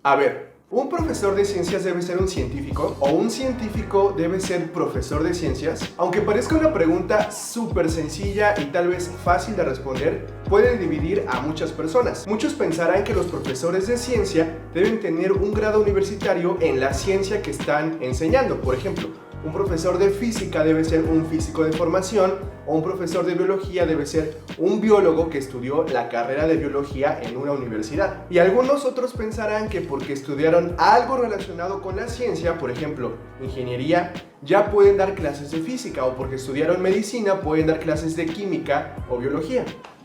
A ver, ¿un profesor de ciencias debe ser un científico? ¿O un científico debe ser profesor de ciencias? Aunque parezca una pregunta súper sencilla y tal vez fácil de responder, puede dividir a muchas personas. Muchos pensarán que los profesores de ciencia deben tener un grado universitario en la ciencia que están enseñando. Por ejemplo, un profesor de física debe ser un físico de formación, o un profesor de biología debe ser un biólogo que estudió la carrera de biología en una universidad. Y algunos otros pensarán que porque estudiaron algo relacionado con la ciencia, por ejemplo, ingeniería, ya pueden dar clases de física, o porque estudiaron medicina pueden dar clases de química o biología.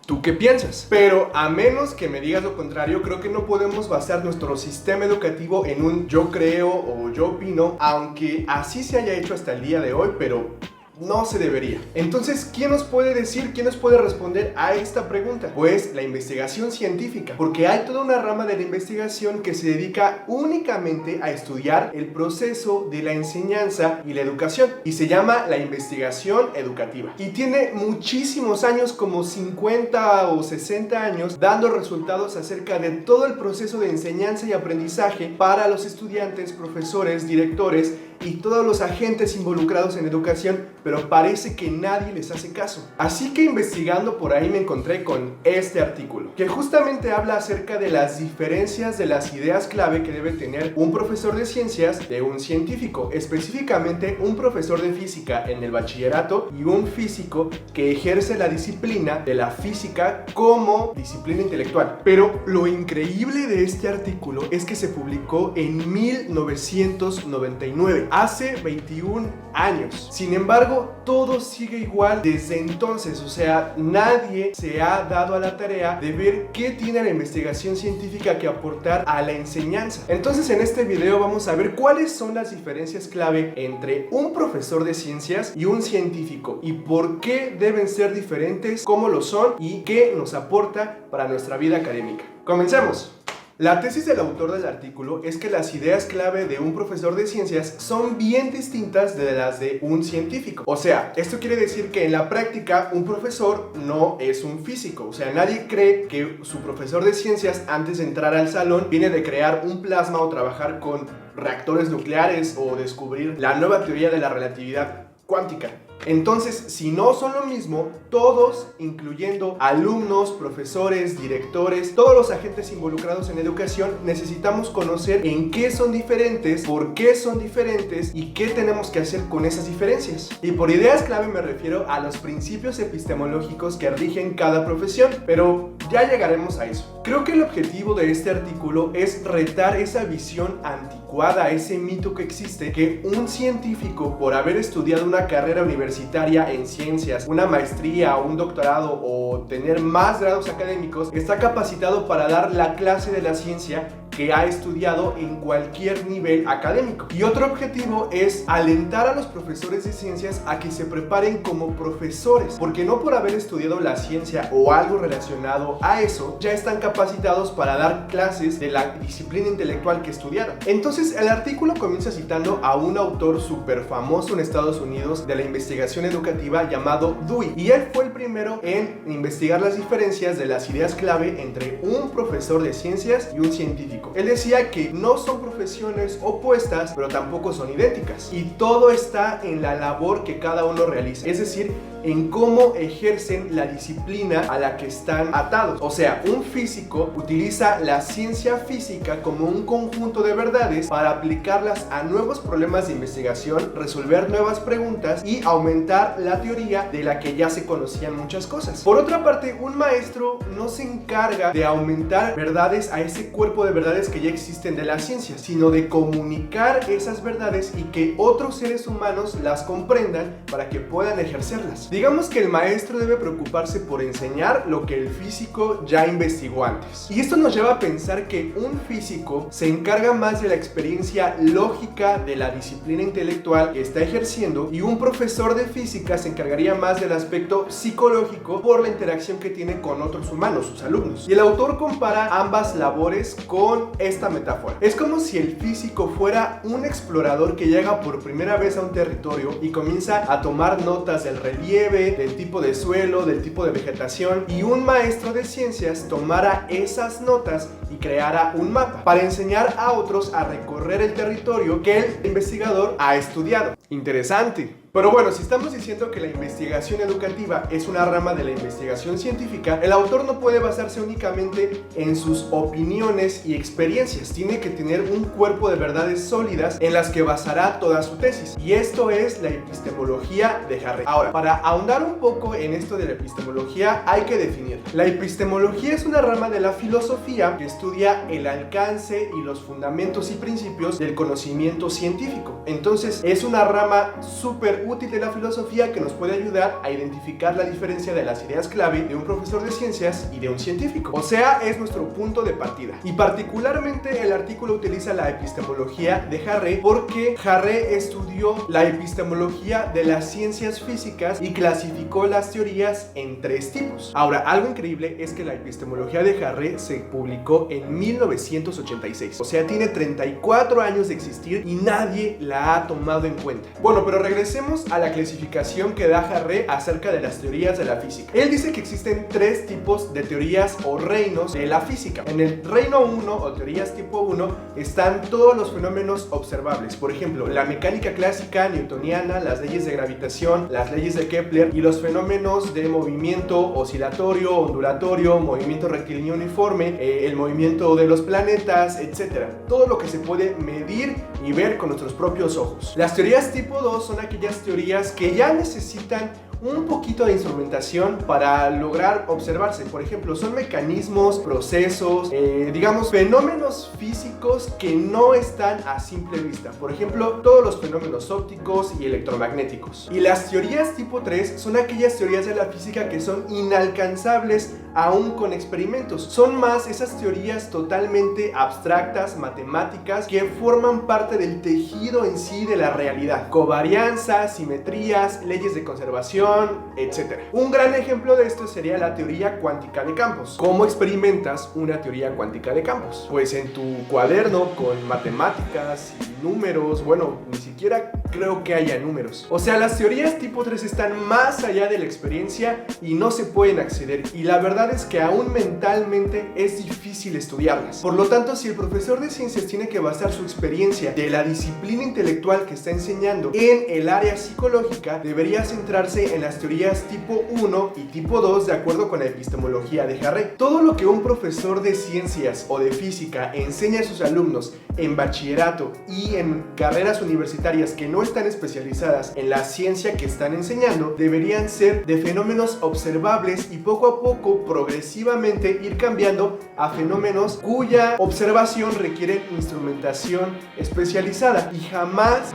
¿Tú qué piensas? Pero a menos que me digas lo contrario, creo que no podemos basar nuestro sistema educativo en un yo creo o yo opino, aunque así se haya hecho hasta el día de hoy, pero no se debería. Entonces, ¿quién nos puede decir, quién nos puede responder a esta pregunta? Pues la investigación científica, porque hay toda una rama de la investigación que se dedica únicamente a estudiar el proceso de la enseñanza y la educación, y se llama la investigación educativa. Y tiene muchísimos años, como 50 o 60 años, dando resultados acerca de todo el proceso de enseñanza y aprendizaje para los estudiantes, profesores, directores y todos los agentes involucrados en educación, pero parece que nadie les hace caso. Así que investigando por ahí me encontré con este artículo, que justamente habla acerca de las diferencias de las ideas clave que debe tener un profesor de ciencias de un científico, específicamente un profesor de física en el bachillerato y un físico que ejerce la disciplina de la física como disciplina intelectual. Pero lo increíble de este artículo es que se publicó en 1999. Hace 21 años. Sin embargo, todo sigue igual desde entonces. O sea, nadie se ha dado a la tarea de ver qué tiene la investigación científica que aportar a la enseñanza. Entonces, en este video vamos a ver cuáles son las diferencias clave entre un profesor de ciencias y un científico, y por qué deben ser diferentes, cómo lo son y qué nos aporta para nuestra vida académica. ¡Comencemos! La tesis del autor del artículo es que las ideas clave de un profesor de ciencias son bien distintas de las de un científico. O sea, esto quiere decir que en la práctica un profesor no es un físico. O sea, nadie cree que su profesor de ciencias antes de entrar al salón viene de crear un plasma o trabajar con reactores nucleares o descubrir la nueva teoría de la relatividad cuántica. Entonces, si no son lo mismo, todos, incluyendo alumnos, profesores, directores, todos los agentes involucrados en educación, necesitamos conocer en qué son diferentes, por qué son diferentes y qué tenemos que hacer con esas diferencias. Y por ideas clave me refiero a los principios epistemológicos que rigen cada profesión, pero ya llegaremos a eso. Creo que el objetivo de este artículo es retar esa visión anticuada, ese mito que existe, que un científico, por haber estudiado una carrera universitaria en ciencias, una maestría o un doctorado o tener más grados académicos, está capacitado para dar la clase de la ciencia que ha estudiado en cualquier nivel académico. Y otro objetivo es alentar a los profesores de ciencias a que se preparen como profesores, porque no por haber estudiado la ciencia o algo relacionado a eso, ya están capacitados para dar clases de la disciplina intelectual que estudiaron. Entonces, el artículo comienza citando a un autor súper famoso en Estados Unidos de la investigación educativa llamado Dewey, y él fue el primero en investigar las diferencias de las ideas clave entre un profesor de ciencias y un científico. Él decía que no son profesiones opuestas, pero tampoco son idénticas, y todo está en la labor que cada uno realiza, es decir, en cómo ejercen la disciplina a la que están atados. O sea, un físico utiliza la ciencia física como un conjunto de verdades para aplicarlas a nuevos problemas de investigación, resolver nuevas preguntas y aumentar la teoría de la que ya se conocían muchas cosas. Por otra parte, un maestro no se encarga de aumentar verdades a ese cuerpo de verdades que ya existen de la ciencia, sino de comunicar esas verdades y que otros seres humanos las comprendan para que puedan ejercerlas. Digamos que el maestro debe preocuparse por enseñar lo que el físico ya investigó antes. Y esto nos lleva a pensar que un físico se encarga más de la experiencia lógica de la disciplina intelectual que está ejerciendo, y un profesor de física se encargaría más del aspecto psicológico por la interacción que tiene con otros humanos, sus alumnos. Y el autor compara ambas labores con esta metáfora. Es como si el físico fuera un explorador que llega por primera vez a un territorio y comienza a tomar notas del relieve, relieve, del tipo de suelo, del tipo de vegetación, y un maestro de ciencias tomara esas notas y creara un mapa para enseñar a otros a recorrer el territorio que el investigador ha estudiado. Interesante. Pero bueno, si estamos diciendo que la investigación educativa es una rama de la investigación científica, el autor no puede basarse únicamente en sus opiniones y experiencias. Tiene que tener un cuerpo de verdades sólidas en las que basará toda su tesis. Y esto es la epistemología de Harré. Ahora, para ahondar un poco en esto de la epistemología, hay que definir. La epistemología es una rama de la filosofía que estudia el alcance y los fundamentos y principios del conocimiento científico. Entonces, es una rama súper útil de la filosofía que nos puede ayudar a identificar la diferencia de las ideas clave de un profesor de ciencias y de un científico. O sea, es nuestro punto de partida. Y particularmente el artículo utiliza la epistemología de Harré porque Harré estudió la epistemología de las ciencias físicas y clasificó las teorías en 3 tipos. Ahora, algo increíble es que la epistemología de Harré se publicó en 1986. O sea, tiene 34 años de existir y nadie la ha tomado en cuenta. Bueno, pero regresemos a la clasificación que da Harré acerca de las teorías de la física. Él dice que existen 3 tipos de teorías o reinos de la física. En el reino 1 o teorías tipo 1 están todos los fenómenos observables. Por ejemplo, la mecánica clásica newtoniana, las leyes de gravitación, las leyes de Kepler y los fenómenos de movimiento oscilatorio, ondulatorio, movimiento rectilíneo uniforme, el movimiento de los planetas, etc. Todo lo que se puede medir y ver con nuestros propios ojos. Las teorías tipo 2 son aquellas teorías que ya necesitan un poquito de instrumentación para lograr observarse. Por ejemplo, son mecanismos, procesos, digamos, fenómenos físicos que no están a simple vista. Por ejemplo, todos los fenómenos ópticos y electromagnéticos. Y las teorías tipo 3 son aquellas teorías de la física que son inalcanzables aún con experimentos. Son más esas teorías totalmente abstractas, matemáticas, que forman parte del tejido en sí de la realidad. Covarianza, simetrías, leyes de conservación, etc. Un gran ejemplo de esto sería la teoría cuántica de campos. ¿Cómo experimentas una teoría cuántica de campos? Pues en tu cuaderno con matemáticas y números. Bueno, ni siquiera creo que haya números. O sea, las teorías tipo 3 están más allá de la experiencia y no se pueden acceder. Y la verdad es que aún mentalmente es difícil estudiarlas. Por lo tanto, si el profesor de ciencias tiene que basar su experiencia de la disciplina intelectual que está enseñando en el área psicológica, debería centrarse en las teorías tipo 1 y tipo 2 de acuerdo con la epistemología de Harré. Todo lo que un profesor de ciencias o de física enseña a sus alumnos en bachillerato y en carreras universitarias que no están especializadas en la ciencia que están enseñando, deberían ser de fenómenos observables y poco a poco, progresivamente, ir cambiando a fenómenos cuya observación requiere instrumentación especializada y jamás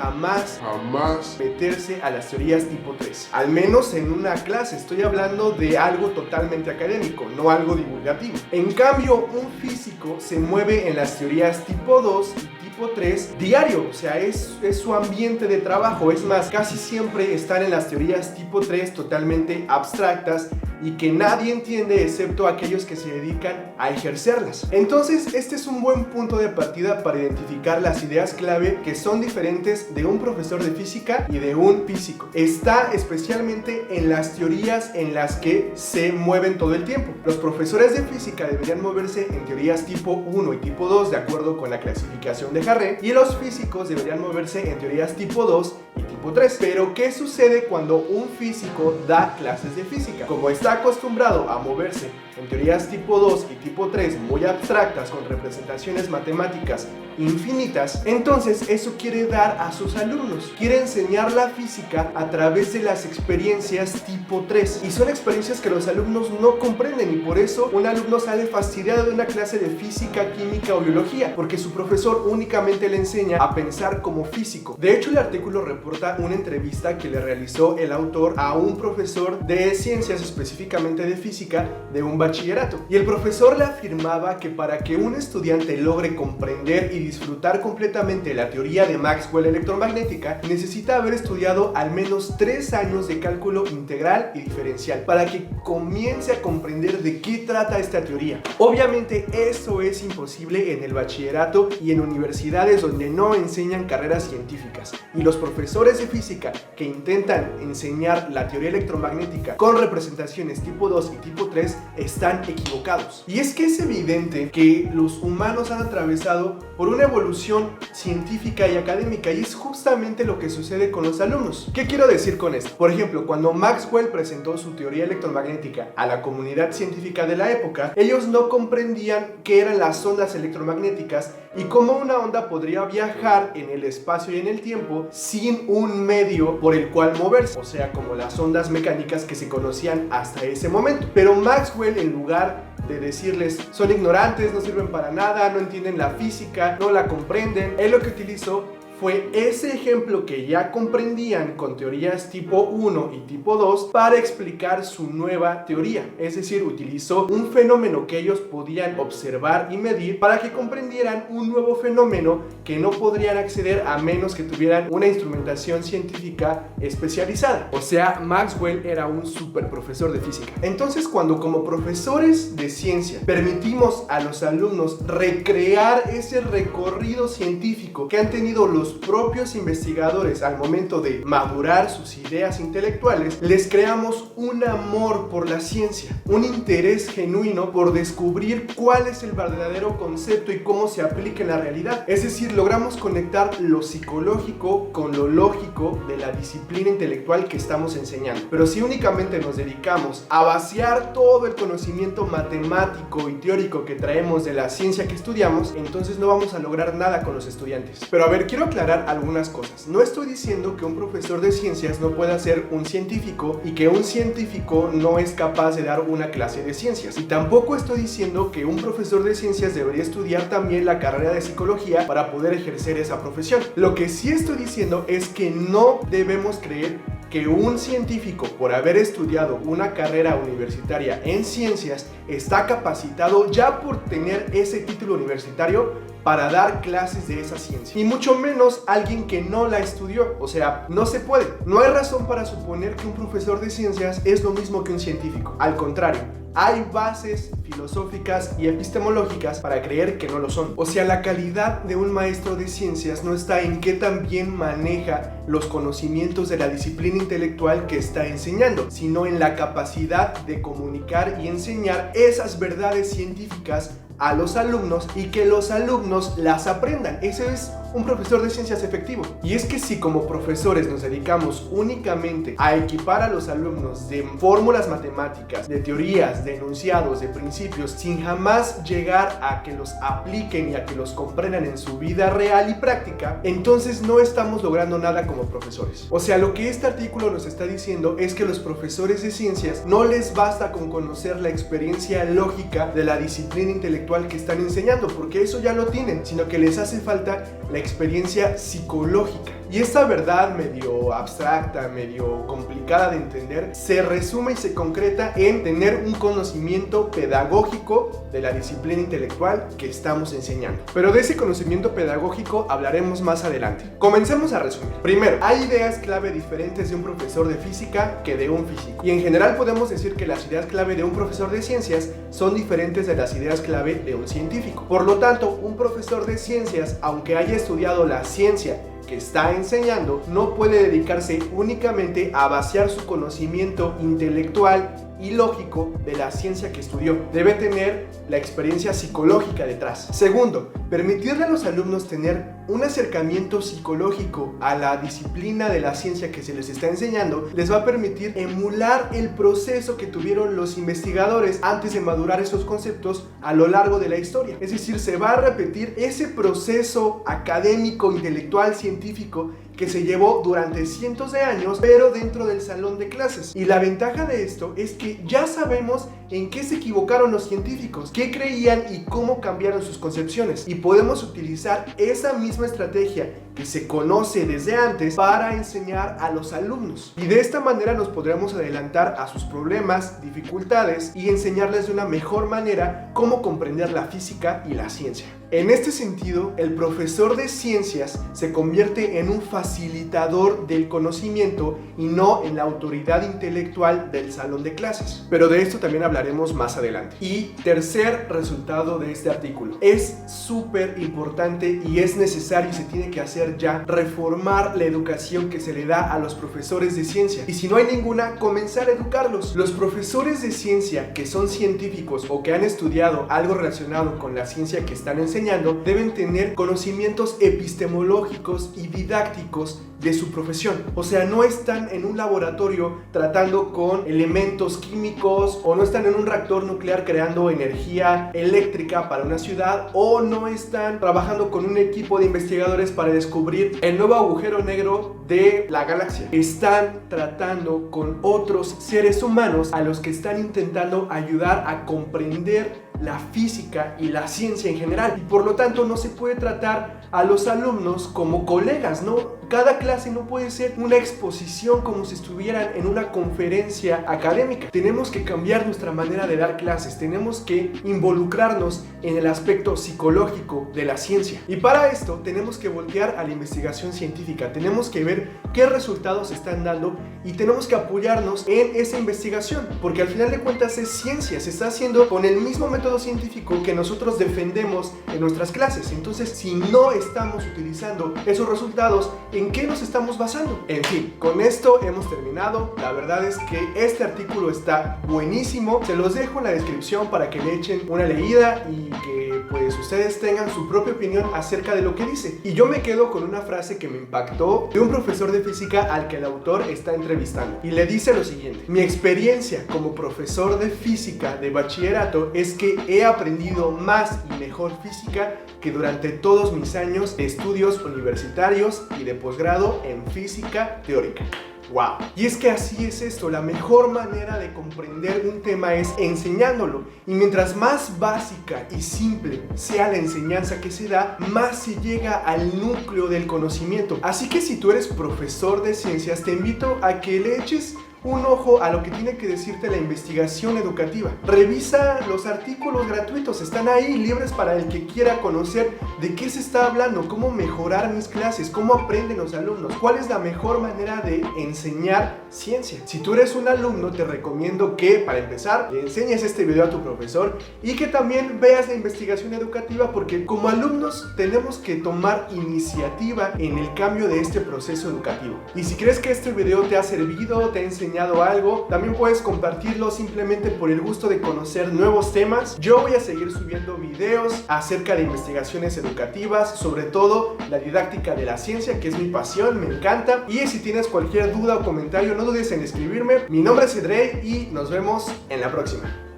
meterse a las teorías tipo 3. Al menos en una clase. Estoy hablando de algo totalmente académico, no algo divulgativo. En cambio, un físico se mueve en las teorías tipo 2 y tipo 3 diario, o sea, es su ambiente de trabajo. Es más, casi siempre están en las teorías tipo 3 totalmente abstractas y que nadie entiende excepto aquellos que se dedican a ejercerlas. Entonces, este es un buen punto de partida para identificar las ideas clave que son diferentes de un profesor de física y de un físico. Está especialmente en las teorías en las que se mueven todo el tiempo. Los profesores de física deberían moverse en teorías tipo 1 y tipo 2 de acuerdo con la clasificación de Harré, y los físicos deberían moverse en teorías tipo 2 y tipo 3. Pero ¿qué sucede cuando un físico da clases de física? Como está acostumbrado a moverse en teorías tipo 2 y tipo 3 muy abstractas con representaciones matemáticas infinitas, entonces eso quiere dar a sus alumnos. Quiere enseñar la física a través de las experiencias tipo 3, y son experiencias que los alumnos no comprenden, y por eso un alumno sale fastidiado de una clase de física, química o biología, porque su profesor únicamente le enseña a pensar como físico. De hecho, el artículo reporta una entrevista que le realizó el autor a un profesor de ciencias, específicamente de física, de un bachillerato bachillerato. Y el profesor le afirmaba que para que un estudiante logre comprender y disfrutar completamente la teoría de Maxwell electromagnética, necesita haber estudiado al menos 3 años de cálculo integral y diferencial para que comience a comprender de qué trata esta teoría. Obviamente eso es imposible en el bachillerato y en universidades donde no enseñan carreras científicas, y los profesores de física que intentan enseñar la teoría electromagnética con representaciones tipo 2 y tipo 3 están equivocados. Y es que es evidente que los humanos han atravesado por una evolución científica y académica, y es justamente lo que sucede con los alumnos. ¿Qué quiero decir con esto? Por ejemplo, cuando Maxwell presentó su teoría electromagnética a la comunidad científica de la época, ellos no comprendían qué eran las ondas electromagnéticas y cómo una onda podría viajar en el espacio y en el tiempo sin un medio por el cual moverse, o sea, como las ondas mecánicas que se conocían hasta ese momento. Pero Maxwell, en lugar de decirles son ignorantes, no sirven para nada, no entienden la física, no la comprenden, él lo que utilizó fue ese ejemplo que ya comprendían con teorías tipo 1 y tipo 2 para explicar su nueva teoría. Es decir, utilizó un fenómeno que ellos podían observar y medir para que comprendieran un nuevo fenómeno que no podrían acceder a menos que tuvieran una instrumentación científica especializada. O sea, Maxwell era un super profesor de física. Entonces, cuando como profesores de ciencia permitimos a los alumnos recrear ese recorrido científico que han tenido los propios investigadores al momento de madurar sus ideas intelectuales, les creamos un amor por la ciencia, un interés genuino por descubrir cuál es el verdadero concepto y cómo se aplica en la realidad. Es decir, logramos conectar lo psicológico con lo lógico de la disciplina intelectual que estamos enseñando. Pero si únicamente nos dedicamos a vaciar todo el conocimiento matemático y teórico que traemos de la ciencia que estudiamos, entonces no vamos a lograr nada con los estudiantes. Pero a ver, quiero aclarar algunas cosas. No estoy diciendo que un profesor de ciencias no pueda ser un científico y que un científico no es capaz de dar una clase de ciencias. Y tampoco estoy diciendo que un profesor de ciencias debería estudiar también la carrera de psicología para poder ejercer esa profesión. Lo que sí estoy diciendo es que no debemos creer que un científico, por haber estudiado una carrera universitaria en ciencias, está capacitado ya por tener ese título universitario para dar clases de esa ciencia, y mucho menos alguien que no la estudió. O sea, no se puede. No hay razón para suponer que un profesor de ciencias es lo mismo que un científico. Al contrario, hay bases filosóficas y epistemológicas para creer que no lo son. O sea, la calidad de un maestro de ciencias no está en qué tan bien maneja los conocimientos de la disciplina intelectual que está enseñando, sino en la capacidad de comunicar y enseñar esas verdades científicas a los alumnos y que los alumnos las aprendan. Ese es un profesor de ciencias efectivo. Y es que si como profesores nos dedicamos únicamente a equipar a los alumnos de fórmulas matemáticas, de teorías, de enunciados, de principios, sin jamás llegar a que los apliquen y a que los comprendan en su vida real y práctica, entonces no estamos logrando nada como profesores. O sea, lo que este artículo nos está diciendo es que los profesores de ciencias no les basta con conocer la experiencia lógica de la disciplina intelectual que están enseñando, porque eso ya lo tienen, sino que les hace falta la experiencia psicológica. Y esta verdad medio abstracta, medio complicada de entender, se resume y se concreta en tener un conocimiento pedagógico de la disciplina intelectual que estamos enseñando. Pero de ese conocimiento pedagógico hablaremos más adelante. Comencemos a resumir. Primero, hay ideas clave diferentes de un profesor de física que de un físico. Y en general podemos decir que las ideas clave de un profesor de ciencias son diferentes de las ideas clave de un científico. Por lo tanto, un profesor de ciencias, aunque haya estudiado la ciencia que está enseñando, no puede dedicarse únicamente a vaciar su conocimiento intelectual y lógico de la ciencia que estudió. Debe tener la experiencia psicológica detrás. Segundo, permitirle a los alumnos tener un acercamiento psicológico a la disciplina de la ciencia que se les está enseñando les va a permitir emular el proceso que tuvieron los investigadores antes de madurar esos conceptos a lo largo de la historia. Es decir, se va a repetir ese proceso académico, intelectual, científico que se llevó durante cientos de años, pero dentro del salón de clases. Y la ventaja de esto es que ya sabemos en qué se equivocaron los científicos, qué creían y cómo cambiaron sus concepciones. Y podemos utilizar esa misma estrategia que se conoce desde antes para enseñar a los alumnos. Y de esta manera nos podremos adelantar a sus problemas, dificultades y enseñarles de una mejor manera cómo comprender la física y la ciencia. En este sentido, el profesor de ciencias se convierte en un facilitador del conocimiento y no en la autoridad intelectual del salón de clases. Pero de esto también hablaremos más adelante. Y tercer resultado de este artículo. Es súper importante y es necesario y se tiene que hacer ya reformar la educación que se le da a los profesores de ciencia. Y si no hay ninguna, comenzar a educarlos. Los profesores de ciencia que son científicos o que han estudiado algo relacionado con la ciencia que están enseñando deben tener conocimientos epistemológicos y didácticos de su profesión. O sea, no están en un laboratorio tratando con elementos químicos, o no están en un reactor nuclear creando energía eléctrica para una ciudad, o no están trabajando con un equipo de investigadores para descubrir el nuevo agujero negro de la galaxia. Están tratando con otros seres humanos a los que están intentando ayudar a comprender la física y la ciencia en general, y por lo tanto no se puede tratar a los alumnos como colegas, ¿no? Cada clase no puede ser una exposición como si estuvieran en una conferencia académica. Tenemos que cambiar nuestra manera de dar clases, tenemos que involucrarnos en el aspecto psicológico de la ciencia, y para esto tenemos que voltear a la investigación científica, tenemos que ver qué resultados se están dando y tenemos que apoyarnos en esa investigación, porque al final de cuentas es ciencia, se está haciendo con el mismo método científico que nosotros defendemos en nuestras clases. Entonces, si no estamos utilizando esos resultados, ¿en qué nos estamos basando? En fin, con esto hemos terminado. La verdad es que este artículo está buenísimo. Se los dejo en la descripción para que le echen una leída y que pues ustedes tengan su propia opinión acerca de lo que dice. Y yo me quedo con una frase que me impactó de un profesor de física al que el autor está entrevistando. Y le dice lo siguiente: mi experiencia como profesor de física de bachillerato es que he aprendido más y mejor física que durante todos mis años de estudios universitarios y de posgrado en física teórica. ¡Wow! Y es que así es esto, la mejor manera de comprender un tema es enseñándolo. Y mientras más básica y simple sea la enseñanza que se da, más se llega al núcleo del conocimiento. Así que si tú eres profesor de ciencias, te invito a que le eches un ojo a lo que tiene que decirte la investigación educativa. Revisa los artículos gratuitos, están ahí libres para el que quiera conocer de qué se está hablando, cómo mejorar mis clases, cómo aprenden los alumnos, cuál es la mejor manera de enseñar ciencia. Si tú eres un alumno, te recomiendo que, para empezar, le enseñes este video a tu profesor y que también veas la investigación educativa, porque como alumnos tenemos que tomar iniciativa en el cambio de este proceso educativo. Y si crees que este video te ha servido, te ha enseñado algo, también puedes compartirlo simplemente por el gusto de conocer nuevos temas. Yo voy a seguir subiendo videos acerca de investigaciones educativas, sobre todo la didáctica de la ciencia, que es mi pasión, me encanta. Y si tienes cualquier duda o comentario, no dudes en escribirme. Mi nombre es Edrey y nos vemos en la próxima.